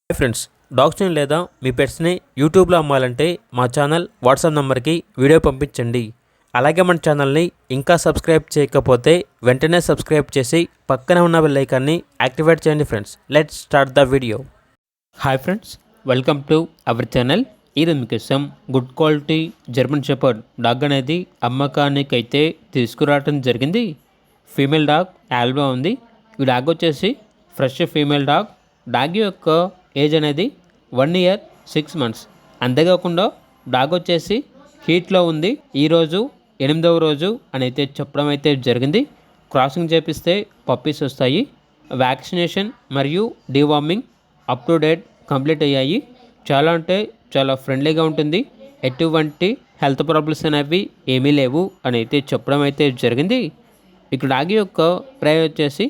Hi friends, డాగ్స్ని లేదా మీ పెట్స్ని యూట్యూబ్లో అమ్మాలంటే మా ఛానల్ వాట్సాప్ నెంబర్కి వీడియో పంపించండి. అలాగే మన ఛానల్ని ఇంకా సబ్స్క్రైబ్ చేయకపోతే వెంటనే సబ్స్క్రైబ్ చేసి పక్కనే ఉన్న బెల్ ఐకాన్ని యాక్టివేట్ చేయండి. Friends, let's start the video. Hi friends, welcome to our channel. ఈరోజు మీకోసం good quality German shepherd dog అనేది అమ్మకానికి అయితే తీసుకురావడం జరిగింది. ఫీమేల్ డాగ్ ఆల్బా ఉంది. ఈ డాగ్ వచ్చేసి ఫ్రెష్ ఫీమేల్ డాగ్. డాగ్ యొక్క ఏజ్ అనేది 1 year 6 months. అంతేకాకుండా డాగ్ వచ్చేసి హీట్లో ఉంది. ఈరోజు 8వ రోజు అని అయితే చెప్పడం అయితే జరిగింది. క్రాసింగ్ చేపిస్తే పప్పీస్ వస్తాయి. వ్యాక్సినేషన్ మరియు deworming up to date complete అయ్యాయి. చాలా అంటే చాలా ఫ్రెండ్లీగా ఉంటుంది. ఎటువంటి హెల్త్ ప్రాబ్లమ్స్ అనేవి ఏమీ లేవు అని అయితే చెప్పడం అయితే జరిగింది. ఇక్కడ డాగ్ యొక్క ప్రైస్ వచ్చేసి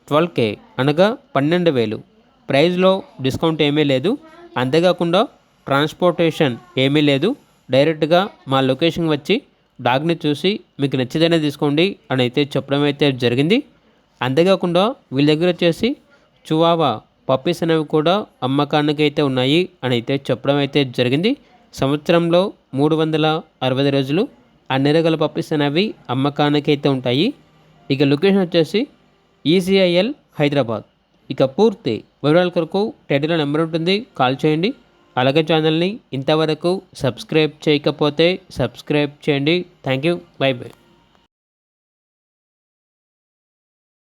12K అనగా 12,000. ప్రైస్లో డిస్కౌంట్ ఏమీ లేదు. అంతేకాకుండా ట్రాన్స్పోర్టేషన్ ఏమీ లేదు. డైరెక్ట్గా మా లొకేషన్ వచ్చి డాగ్ని చూసి మీకు నచ్చితేనే తీసుకోండి అని అయితే చెప్పడం అయితే జరిగింది. అంతేకాకుండా వీళ్ళ దగ్గర వచ్చేసి చువావా పప్పీస్ అనేవి కూడా అమ్మకానికి అయితే ఉన్నాయి అని అయితే చెప్పడం అయితే జరిగింది. సంవత్సరంలో 365 రోజులు అన్ని రకాల పప్పీస్ అనేవి అమ్మకానికి అయితే ఉంటాయి. ఇక లొకేషన్ వచ్చేసి ఈసీఐఎల్ హైదరాబాద్. ఇక పూర్తి వివరాల కొరకు టైటిల్లో నెంబర్ ఉంటుంది, కాల్ చేయండి. అలాగే ఛానల్ని ఇంతవరకు సబ్స్క్రైబ్ చేయకపోతే సబ్స్క్రైబ్ చేయండి. Thank you, by by.